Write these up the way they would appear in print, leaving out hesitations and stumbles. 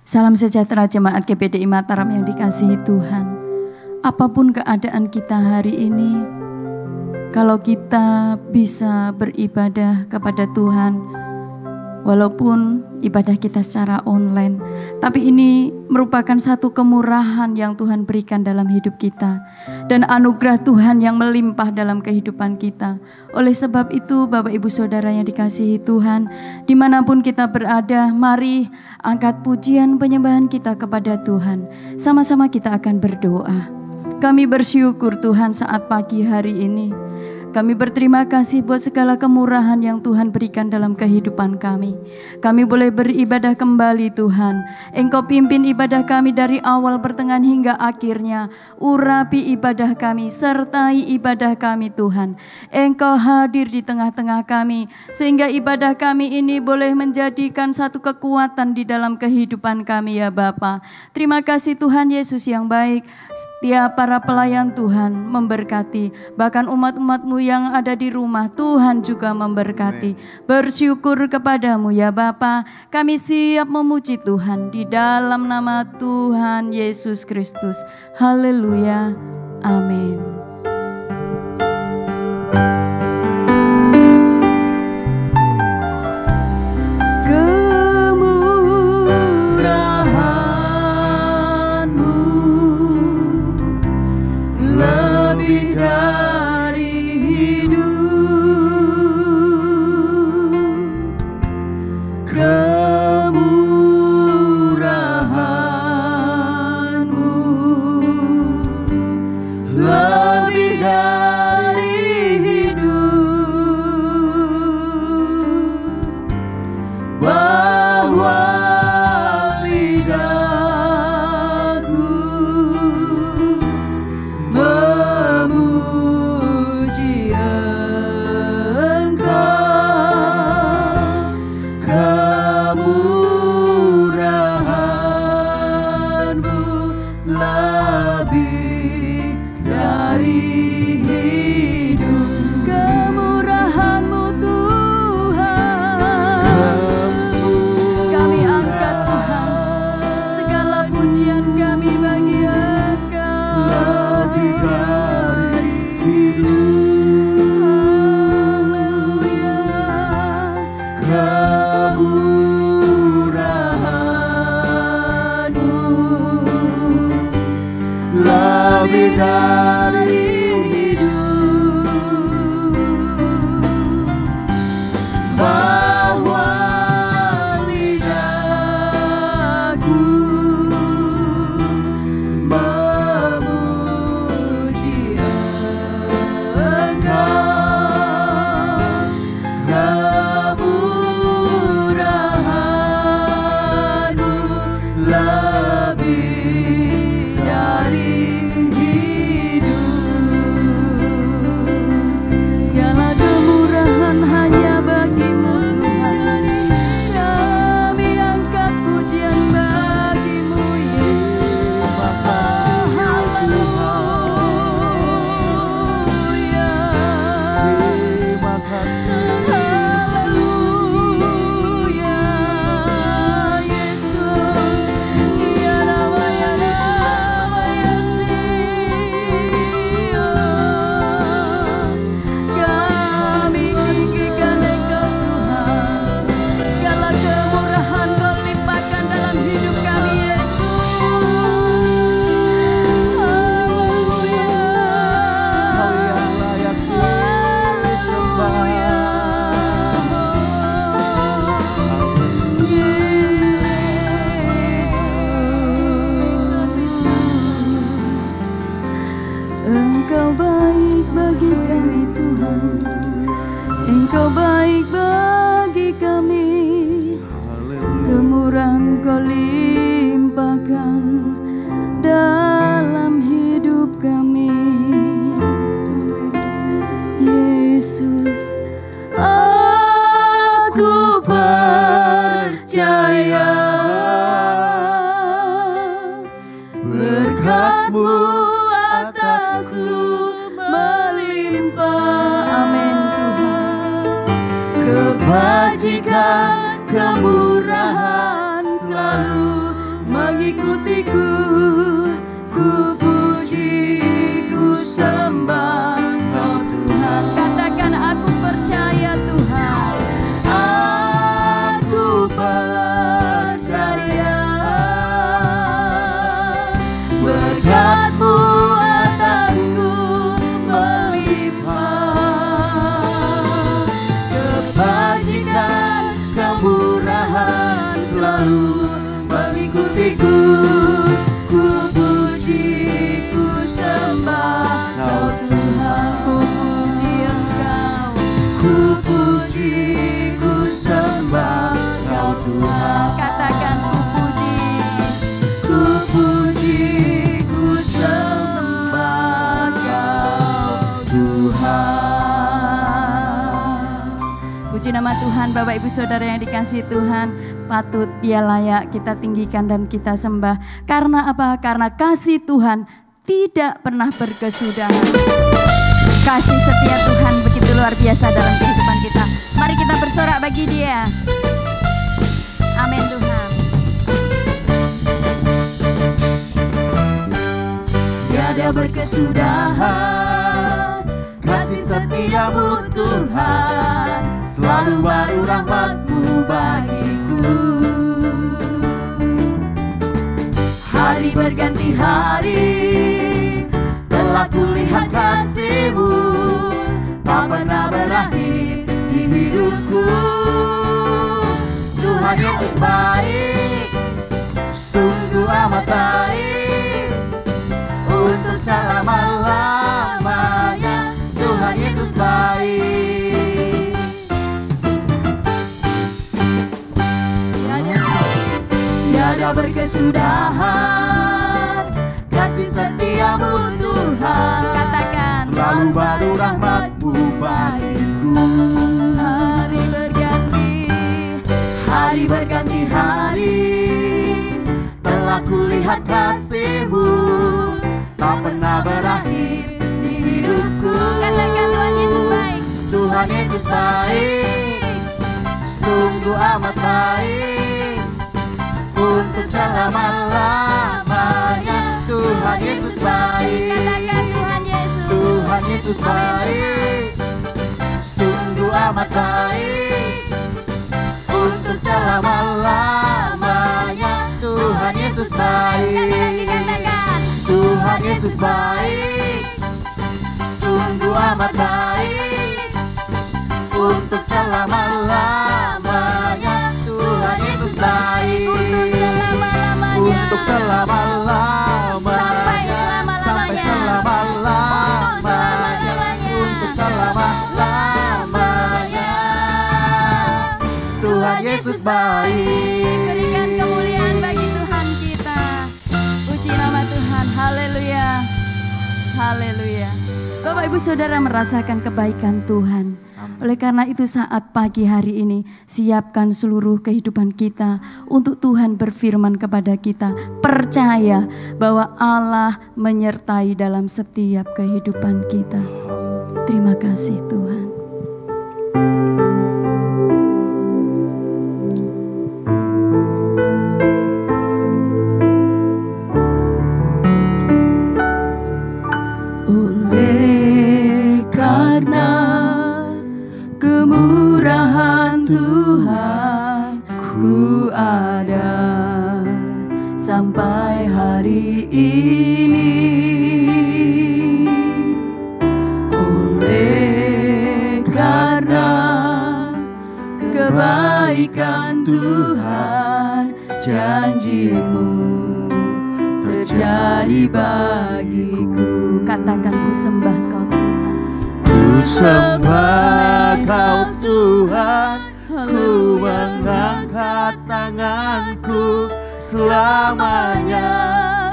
Salam sejahtera jemaat GPDI Mataram yang dikasihi Tuhan. Apapun keadaan kita hari ini, kalau kita bisa beribadah kepada Tuhan, walaupun ibadah kita secara online, tapi ini merupakan satu kemurahan yang Tuhan berikan dalam hidup kita dan anugerah Tuhan yang melimpah dalam kehidupan kita. Oleh sebab itu, Bapak Ibu Saudara yang dikasihi Tuhan, dimanapun kita berada, mari angkat pujian penyembahan kita kepada Tuhan. Sama-sama kita akan berdoa. Kami bersyukur Tuhan saat pagi hari ini. Kami berterima kasih buat segala kemurahan yang Tuhan berikan dalam kehidupan kami. Kami boleh beribadah kembali Tuhan. Engkau pimpin ibadah kami dari awal, pertengahan hingga akhirnya. Urapi ibadah kami, sertai ibadah kami Tuhan. Engkau hadir di tengah-tengah kami, sehingga ibadah kami ini boleh menjadikan satu kekuatan di dalam kehidupan kami ya Bapa. Terima kasih Tuhan Yesus yang baik. Setiap para pelayan Tuhan memberkati, bahkan umat-umat-Mu yang ada di rumah, Tuhan juga memberkati. Bersyukur kepadamu ya Bapa. Kami siap memuji Tuhan di dalam nama Tuhan Yesus Kristus. Haleluya. Amin. Kemurahan-Mu lebih dari kemurahan-Mu lebih dari hidup, bahwa lidahku memuji Engkau. Kemurahan-Mu lebih dari hidup. Kemurahan-Mu Tuhan, kami angkat Tuhan. Segala pujian kami bagi Engkau. Lebih dari hidup. Kemurahan-Mu lebih dari hidup, bahwa lidahku memuji Engkau. Kemurahan-Mu lebih dari hidup. mengikutiku. Ku puji, ku sembah Kau Tuhan. Katakan aku percaya Tuhan. Aku percaya berkat-Mu atasku melimpah, kebajikan, kemurahan selalu mengikutiku. Ku puji, ku sembah Kau Tuhan. Ku puji Engkau. Ku puji, ku sembah Kau Tuhan. Katakan ku puji. Ku puji, ku sembah Kau Tuhan. Puji nama Tuhan. Bapak Ibu Saudara yang dikasihi Tuhan, patut Dia layak kita tinggikan dan kita sembah. Karena apa? Karena kasih Tuhan tidak pernah berkesudahan. Kasih setia Tuhan begitu luar biasa dalam kehidupan kita. Mari kita bersorak bagi Dia. Amin Tuhan. Tiada berkesudahan kasih setiamu Tuhan, selalu baru rahmat-Mu bagiku. Hari berganti hari telah kulihat kasih-Mu, tak pernah berakhir di hidupku. Tuhan Yesus baik, sungguh amat baik, untuk selama-lamanya. Tuhan Yesus baik. Tiada berkesudahan kasih setiamu Tuhan, Katakan selalu baru rahmat-Mu bagiku. Hari berganti hari telah kulihat kasih-Mu, tak pernah berakhir di hidupku. Katakan Tuhan Yesus baik. Tuhan Yesus baik, sungguh amat baik, untuk selama-lamanya. Tuhan Yesus baik. Katakan Tuhan Yesus. Tuhan Yesus baik, sungguh amat baik, untuk selama-lamanya. Tuhan Yesus baik. Sekali lagi katakan. Tuhan Yesus baik, sungguh amat baik, untuk selama-lamanya. Tuhan Yesus baik, Untuk selama-lamanya. untuk selama-lamanya. Sampai selama-lamanya. Sampai selama-lamanya. Untuk selama-lamanya. Tuhan Yesus baik. Berikan kemuliaan bagi Tuhan kita. Puji nama Tuhan. Haleluya. Haleluya. Bapak Ibu Saudara merasakan kebaikan Tuhan. Oleh karena itu saat pagi hari ini siapkan seluruh kehidupan kita untuk Tuhan berfirman kepada kita. Percaya bahwa Allah menyertai dalam setiap kehidupan kita. Terima kasih Tuhan. Oleh karena kemurahan Tuhan, ku ada sampai hari ini. Oleh karena kebaikan Tuhan, janji-Mu terjadi bagiku. Katakan ku sembah Kau Tuhan. Ku sembah Kau Tuhan, ku mengangkat tanganku, selamanya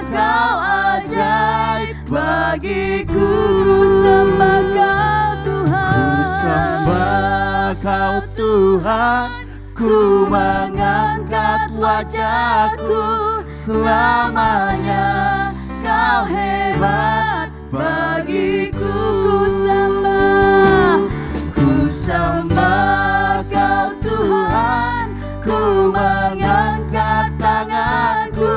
Kau ajaib bagiku. Ku sembah Kau Tuhan, ku sembah Kau Tuhan, ku mengangkat wajahku, selamanya Kau hebat bagiku. Ku sembah Kau Tuhan, ku mengangkat tanganku,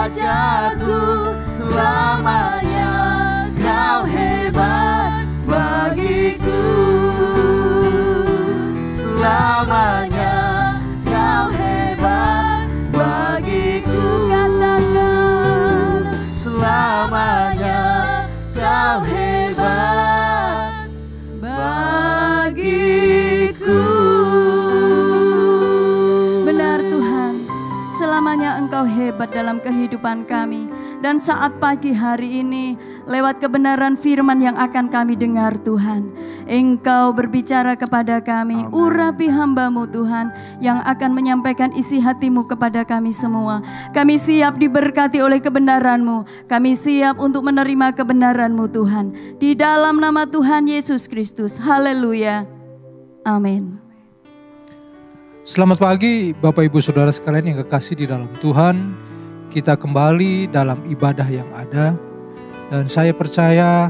Rajaku, selamanya Kau hebat bagiku. Selamanya Kau hebat bagiku. Katakan, selamanya Kau hebat bagiku. Benar Tuhan, selamanya Engkau hebat dalam kehidupan kami. Dan saat pagi hari ini, lewat kebenaran firman yang akan kami dengar Tuhan, Engkau berbicara kepada kami, urapi hamba-Mu Tuhan, yang akan menyampaikan isi hati-Mu kepada kami semua. Kami siap diberkati oleh kebenaran-Mu, kami siap untuk menerima kebenaran-Mu Tuhan. Di dalam nama Tuhan Yesus Kristus, haleluya, amin. Selamat pagi Bapak Ibu Saudara sekalian yang kekasih di dalam Tuhan. Kita kembali dalam ibadah yang ada, dan saya percaya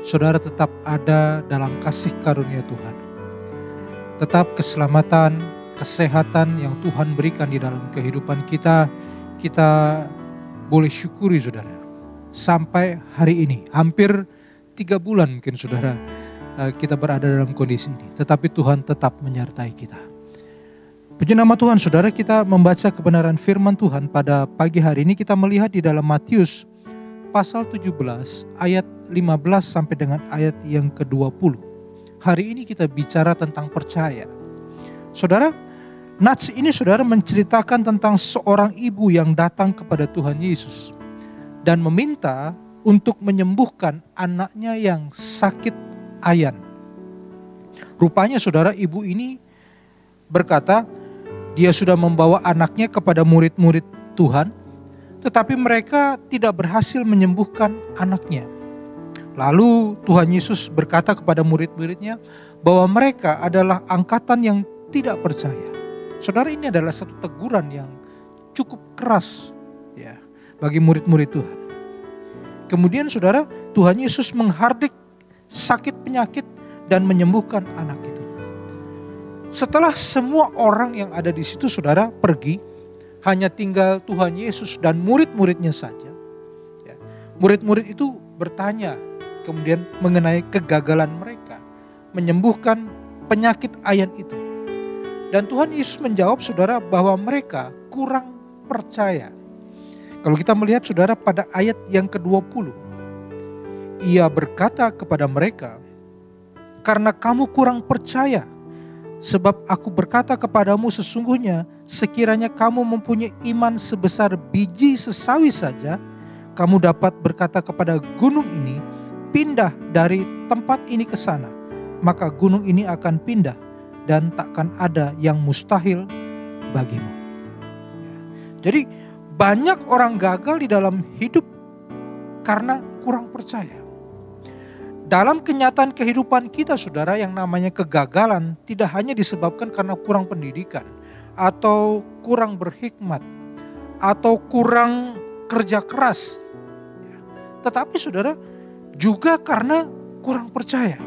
saudara tetap ada dalam kasih karunia Tuhan. Tetap keselamatan, kesehatan yang Tuhan berikan di dalam kehidupan kita, kita boleh syukuri saudara. Sampai hari ini, hampir 3 bulan mungkin saudara kita berada dalam kondisi ini, tetapi Tuhan tetap menyertai kita. Puji nama Tuhan, saudara, kita membaca kebenaran firman Tuhan pada pagi hari ini. Kita melihat di dalam Matius pasal 17 ayat 15 sampai dengan ayat yang ke-20. Hari ini kita bicara tentang percaya. Saudara, nats ini saudara menceritakan tentang seorang ibu yang datang kepada Tuhan Yesus dan meminta untuk menyembuhkan anaknya yang sakit ayan. Rupanya saudara, ibu ini berkata, dia sudah membawa anaknya kepada murid-murid Tuhan, tetapi mereka tidak berhasil menyembuhkan anaknya. Lalu Tuhan Yesus berkata kepada murid-muridnya bahwa mereka adalah angkatan yang tidak percaya. Saudara, ini adalah satu teguran yang cukup keras ya bagi murid-murid Tuhan. Kemudian saudara, Tuhan Yesus menghardik sakit penyakit dan menyembuhkan anak itu. Setelah semua orang yang ada di situ saudara pergi, hanya tinggal Tuhan Yesus dan murid-muridnya saja. Ya. Murid-murid itu bertanya kemudian mengenai kegagalan mereka menyembuhkan penyakit ayan itu. Dan Tuhan Yesus menjawab saudara bahwa mereka kurang percaya. Kalau kita melihat saudara pada ayat yang ke-20. Ia berkata kepada mereka, karena kamu kurang percaya. Sebab aku berkata kepadamu sesungguhnya sekiranya kamu mempunyai iman sebesar biji sesawi saja, kamu dapat berkata kepada gunung ini, pindah dari tempat ini ke sana. Maka gunung ini akan pindah dan takkan ada yang mustahil bagimu. Jadi banyak orang gagal di dalam hidup karena kurang percaya. Dalam kenyataan kehidupan kita saudara, yang namanya kegagalan tidak hanya disebabkan karena kurang pendidikan atau kurang berhikmat atau kurang kerja keras. Tetapi saudara juga karena kurang percaya.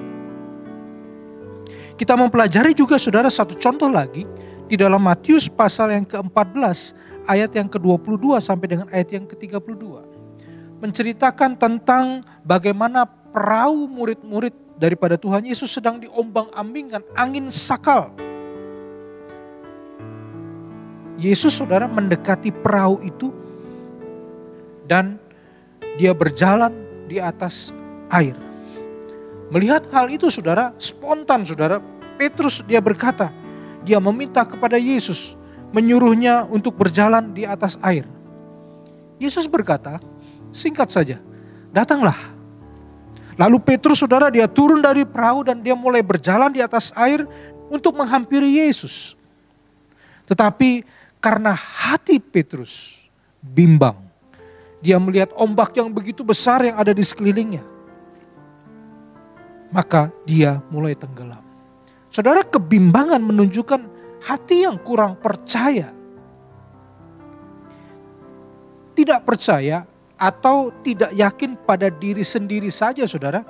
Kita mempelajari juga saudara satu contoh lagi di dalam Matius pasal yang ke-14 ayat yang ke-22 sampai dengan ayat yang ke-32. Menceritakan tentang bagaimana perahu murid-murid daripada Tuhan Yesus sedang diombang-ambingkan angin sakal. Yesus saudara mendekati perahu itu dan dia berjalan di atas air. Melihat hal itu saudara, spontan saudara, Petrus dia berkata, dia meminta kepada Yesus, menyuruhnya untuk berjalan di atas air. Yesus berkata, singkat saja, datanglah. Lalu Petrus saudara dia turun dari perahu dan dia mulai berjalan di atas air untuk menghampiri Yesus. Tetapi karena hati Petrus bimbang, dia melihat ombak yang begitu besar yang ada di sekelilingnya, maka dia mulai tenggelam. Saudara, kebimbangan menunjukkan hati yang kurang percaya. Tidak percaya atau tidak yakin pada diri sendiri saja saudara,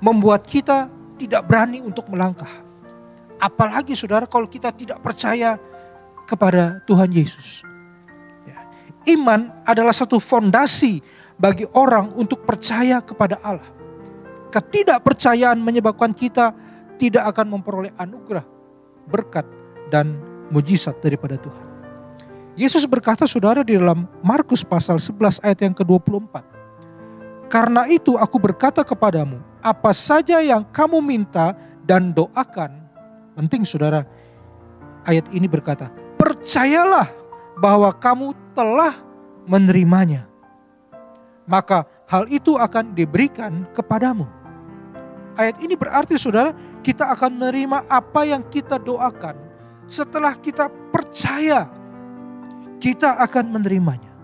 membuat kita tidak berani untuk melangkah. Apalagi saudara kalau kita tidak percaya kepada Tuhan Yesus. Ya. iman adalah satu fondasi bagi orang untuk percaya kepada Allah. Ketidakpercayaan menyebabkan kita tidak akan memperoleh anugerah, berkat, dan mujizat daripada Tuhan. Yesus berkata saudara di dalam Markus pasal 11 ayat yang ke-24. Karena itu aku berkata kepadamu, apa saja yang kamu minta dan doakan. Penting saudara, ayat ini berkata, percayalah bahwa kamu telah menerimanya. Maka hal itu akan diberikan kepadamu. Ayat ini berarti saudara, kita akan menerima apa yang kita doakan. Setelah kita percaya, kita akan menerimanya.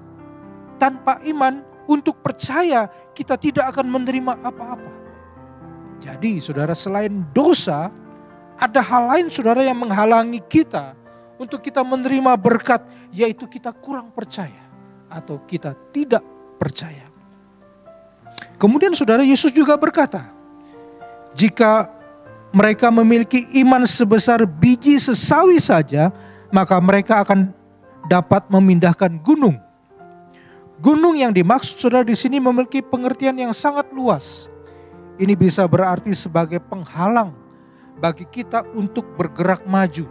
Tanpa iman untuk percaya, kita tidak akan menerima apa-apa. Jadi saudara, selain dosa, ada hal lain saudara yang menghalangi kita untuk kita menerima berkat, yaitu kita kurang percaya atau kita tidak percaya. Kemudian saudara, Yesus juga berkata, jika mereka memiliki iman sebesar biji sesawi saja, maka mereka akan dapat memindahkan gunung. Gunung yang dimaksud saudara di sini memiliki pengertian yang sangat luas. Ini bisa berarti sebagai penghalang bagi kita untuk bergerak maju.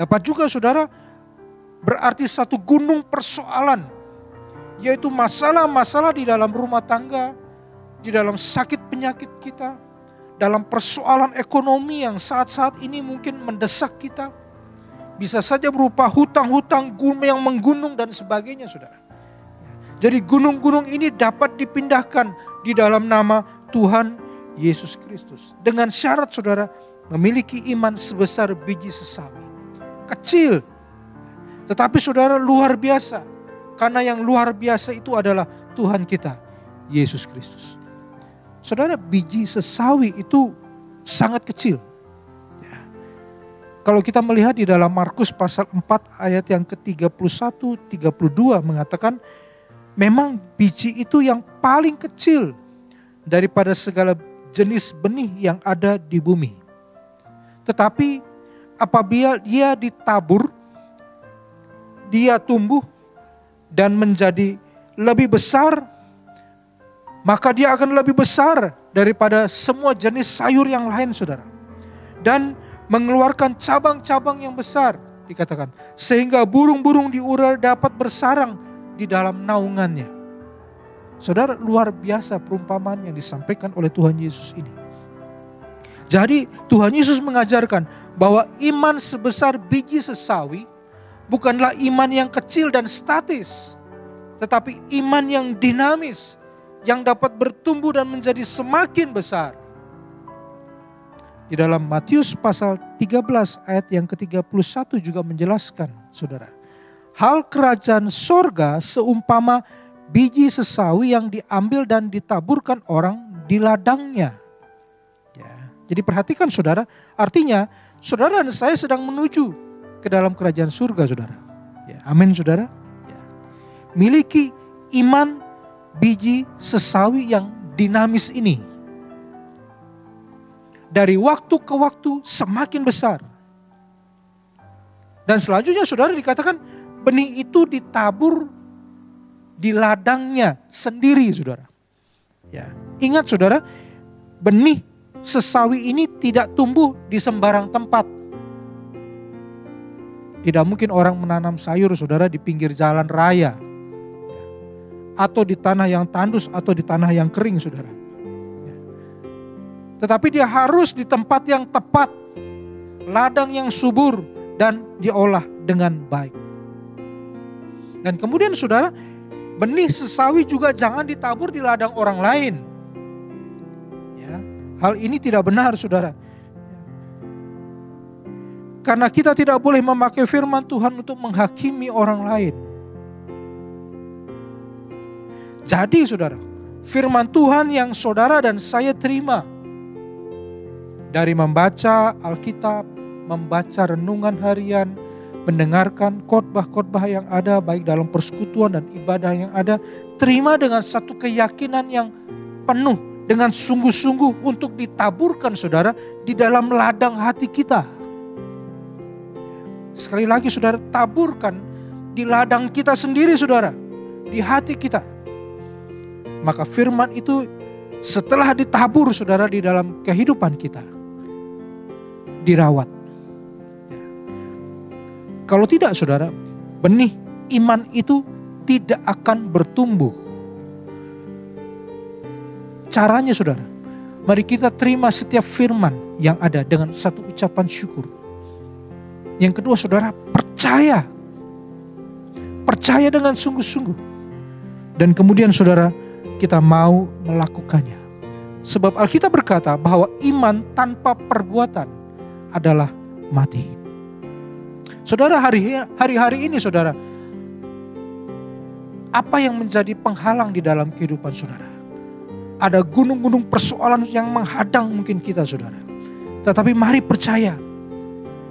Dapat juga saudara berarti satu gunung persoalan, yaitu masalah-masalah di dalam rumah tangga, di dalam sakit penyakit kita, dalam persoalan ekonomi yang saat-saat ini mungkin mendesak kita. Bisa saja berupa hutang-hutang yang menggunung dan sebagainya saudara. Jadi gunung-gunung ini dapat dipindahkan di dalam nama Tuhan Yesus Kristus. Dengan syarat saudara memiliki iman sebesar biji sesawi. Kecil, tetapi saudara luar biasa. Karena yang luar biasa itu adalah Tuhan kita, Yesus Kristus. Saudara, biji sesawi itu sangat kecil. Ya. Kalau kita melihat di dalam Markus pasal 4 ayat yang ke-31-32 mengatakan, memang biji itu yang paling kecil daripada segala jenis benih yang ada di bumi. Tetapi apabila dia ditabur, dia tumbuh dan menjadi lebih besar, maka dia akan lebih besar daripada semua jenis sayur yang lain saudara. Dan mengeluarkan cabang-cabang yang besar dikatakan. Sehingga burung-burung di udara dapat bersarang di dalam naungannya. Saudara, luar biasa perumpamaan yang disampaikan oleh Tuhan Yesus ini. Jadi Tuhan Yesus mengajarkan bahwa iman sebesar biji sesawi bukanlah iman yang kecil dan statis. Tetapi iman yang dinamis, yang dapat bertumbuh dan menjadi semakin besar. Di dalam Matius pasal 13 ayat yang ke-31 juga menjelaskan, saudara. Hal kerajaan sorga seumpama biji sesawi yang diambil dan ditaburkan orang di ladangnya. Ya, jadi perhatikan saudara, artinya saudara dan saya sedang menuju ke dalam kerajaan surga saudara. Ya, amin saudara. Ya. Miliki iman biji sesawi yang dinamis ini. Dari waktu ke waktu semakin besar. Dan selanjutnya saudara dikatakan benih itu ditabur di ladangnya sendiri saudara. Ya, ingat saudara, benih sesawi ini tidak tumbuh di sembarang tempat. Tidak mungkin orang menanam sayur saudara di pinggir jalan raya. Atau di tanah yang tandus atau di tanah yang kering saudara. Tetapi dia harus di tempat yang tepat, ladang yang subur dan diolah dengan baik. Dan kemudian saudara, benih sesawi juga jangan ditabur di ladang orang lain. Ya, hal ini tidak benar saudara. Karena kita tidak boleh memakai firman Tuhan untuk menghakimi orang lain. Jadi saudara, firman Tuhan yang saudara dan saya terima dari membaca Alkitab, membaca renungan harian, mendengarkan khotbah-khotbah yang ada baik dalam persekutuan dan ibadah yang ada, terima dengan satu keyakinan yang penuh dengan sungguh-sungguh untuk ditaburkan saudara di dalam ladang hati kita. Sekali lagi saudara, taburkan di ladang kita sendiri saudara, di hati kita. Maka firman itu setelah ditabur saudara di dalam kehidupan kita, dirawat. Kalau tidak saudara, benih iman itu tidak akan bertumbuh. Caranya saudara, mari kita terima setiap firman yang ada dengan satu ucapan syukur. Yang kedua saudara, percaya. Percaya dengan sungguh-sungguh. Dan kemudian saudara, kita mau melakukannya. Sebab Alkitab berkata bahwa iman tanpa perbuatan adalah mati. Saudara, hari-hari ini saudara, apa yang menjadi penghalang di dalam kehidupan saudara? Ada gunung-gunung persoalan yang menghadang mungkin kita saudara. Tetapi mari percaya.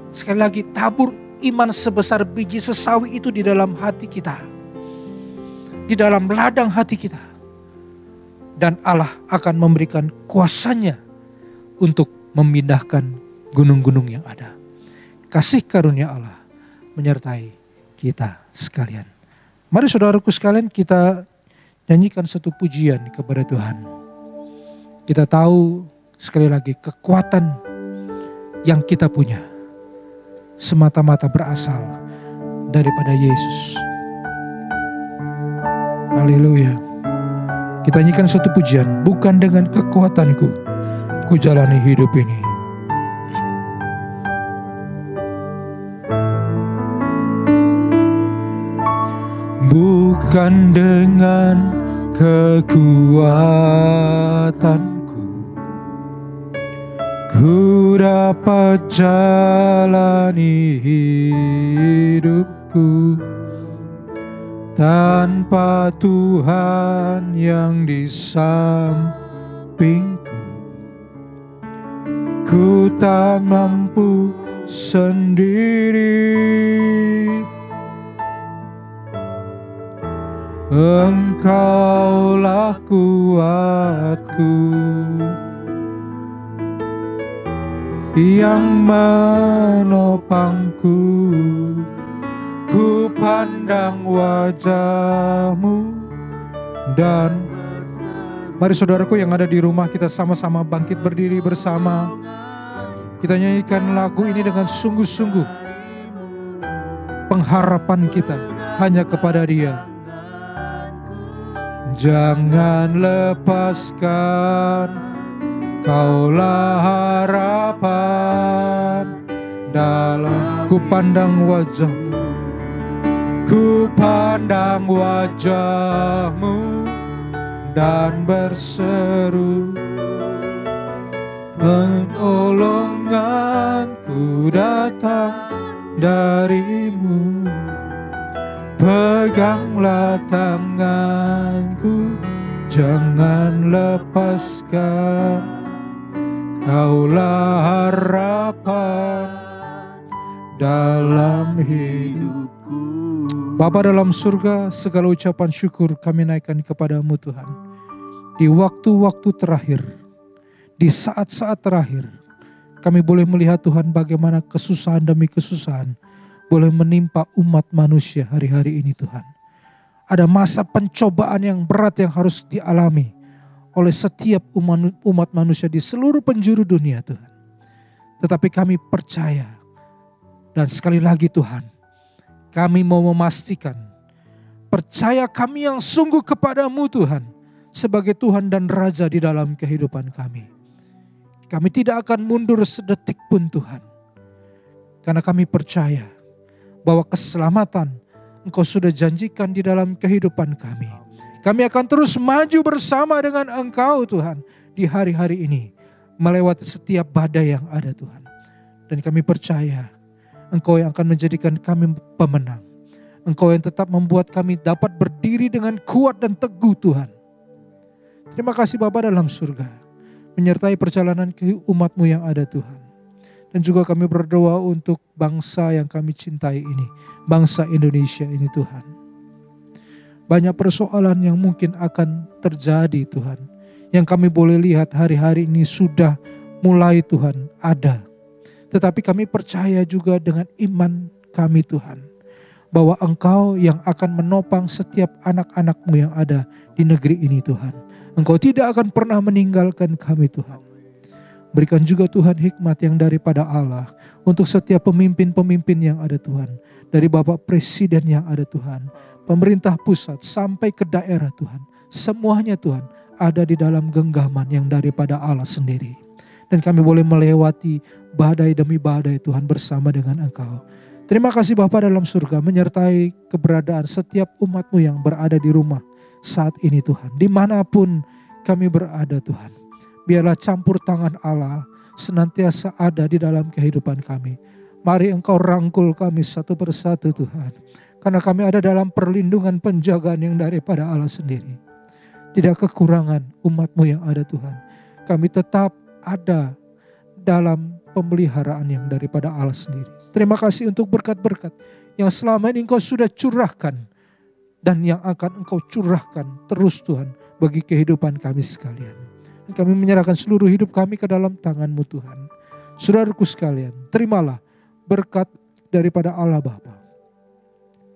Sekali lagi, tabur iman sebesar biji sesawi itu di dalam hati kita. Di dalam ladang hati kita. Dan Allah akan memberikan kuasanya untuk memindahkan gunung-gunung yang ada. Kasih karunia Allah menyertai kita sekalian. Mari saudaraku sekalian, kita nyanyikan satu pujian kepada Tuhan. Kita tahu sekali lagi kekuatan yang kita punya semata-mata berasal daripada Yesus. Haleluya. Kita nyanyikan satu pujian. Bukan dengan kekuatanku ku jalani hidup ini. Bukan dengan kekuatanku ku dapat jalani hidupku. Tanpa Tuhan yang di sampingku, ku tak mampu sendiri. Engkaulah kuatku yang menopangku. Ku pandang wajah-Mu dan mari saudaraku yang ada di rumah, kita sama-sama bangkit berdiri bersama. Kita nyanyikan lagu ini dengan sungguh-sungguh. Pengharapan kita hanya kepada Dia. Jangan lepaskan, Kaulah harapan dalam ku pandang wajah-Mu. Ku pandang wajah-Mu dan berseru, penolonganku datang dari-Mu. Peganglah tanganku, jangan lepaskan, Kaulah harapan dalam hidupku. Bapa dalam surga, segala ucapan syukur kami naikkan kepada-Mu Tuhan. Di waktu-waktu terakhir, di saat-saat terakhir, kami boleh melihat Tuhan bagaimana kesusahan demi kesusahan boleh menimpa umat manusia hari-hari ini Tuhan. Ada masa pencobaan yang berat yang harus dialami oleh setiap umat manusia di seluruh penjuru dunia Tuhan. Tetapi kami percaya, dan sekali lagi Tuhan, kami mau memastikan, percaya kami yang sungguh kepada-Mu Tuhan, sebagai Tuhan dan Raja di dalam kehidupan kami. Kami tidak akan mundur sedetik pun Tuhan. Karena kami percaya bahwa keselamatan Engkau sudah janjikan di dalam kehidupan kami. Kami akan terus maju bersama dengan Engkau Tuhan di hari-hari ini, melewati setiap badai yang ada Tuhan. Dan kami percaya Engkau yang akan menjadikan kami pemenang. Engkau yang tetap membuat kami dapat berdiri dengan kuat dan teguh Tuhan. Terima kasih Bapa dalam surga, menyertai perjalanan umat-Mu yang ada Tuhan. Dan juga kami berdoa untuk bangsa yang kami cintai ini, bangsa Indonesia ini Tuhan. Banyak persoalan yang mungkin akan terjadi Tuhan, yang kami boleh lihat hari-hari ini sudah mulai Tuhan ada. Tetapi kami percaya juga dengan iman kami Tuhan, bahwa Engkau yang akan menopang setiap anak-anak-Mu yang ada di negeri ini Tuhan. Engkau tidak akan pernah meninggalkan kami Tuhan. Berikan juga Tuhan hikmat yang daripada Allah untuk setiap pemimpin-pemimpin yang ada Tuhan. Dari Bapak Presiden yang ada Tuhan, pemerintah pusat sampai ke daerah Tuhan. Semuanya Tuhan ada di dalam genggaman yang daripada Allah sendiri. Dan kami boleh melewati badai demi badai Tuhan bersama dengan Engkau. Terima kasih Bapa dalam surga menyertai keberadaan setiap umat-Mu yang berada di rumah saat ini Tuhan. Dimanapun kami berada Tuhan. Biarlah campur tangan Allah senantiasa ada di dalam kehidupan kami. Mari Engkau rangkul kami satu persatu Tuhan. Karena kami ada dalam perlindungan penjagaan yang daripada Allah sendiri. Tidak kekurangan umat-Mu yang ada Tuhan. Kami tetap ada dalam pemeliharaan yang daripada Allah sendiri. Terima kasih untuk berkat-berkat yang selama ini Engkau sudah curahkan. Dan yang akan Engkau curahkan terus Tuhan bagi kehidupan kami sekalian. Dan kami menyerahkan seluruh hidup kami ke dalam tangan-Mu Tuhan. Saudaraku sekalian, terimalah berkat daripada Allah Bapa.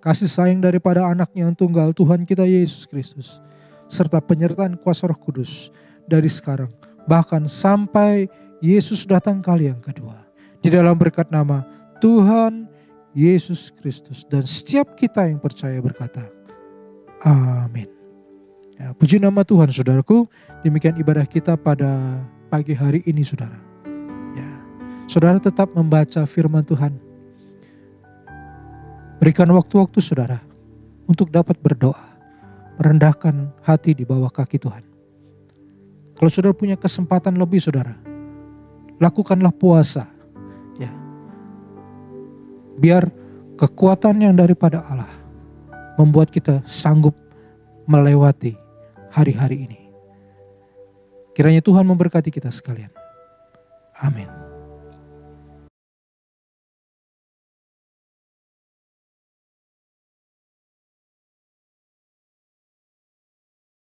Kasih sayang daripada anaknya yang tunggal Tuhan kita Yesus Kristus. Serta penyertaan kuasa Roh Kudus dari sekarang. Bahkan sampai Yesus datang kali yang kedua. Di dalam berkat nama Tuhan Yesus Kristus. Dan setiap kita yang percaya berkata, amin. Ya, puji nama Tuhan saudaraku. Demikian ibadah kita pada pagi hari ini saudara. Ya, saudara tetap membaca firman Tuhan. Berikan waktu-waktu saudara untuk dapat berdoa. Merendahkan hati di bawah kaki Tuhan. Kalau saudara punya kesempatan lebih saudara, lakukanlah puasa. Ya. Biar kekuatan yang daripada Allah membuat kita sanggup melewati hari-hari ini. Kiranya Tuhan memberkati kita sekalian. Amin.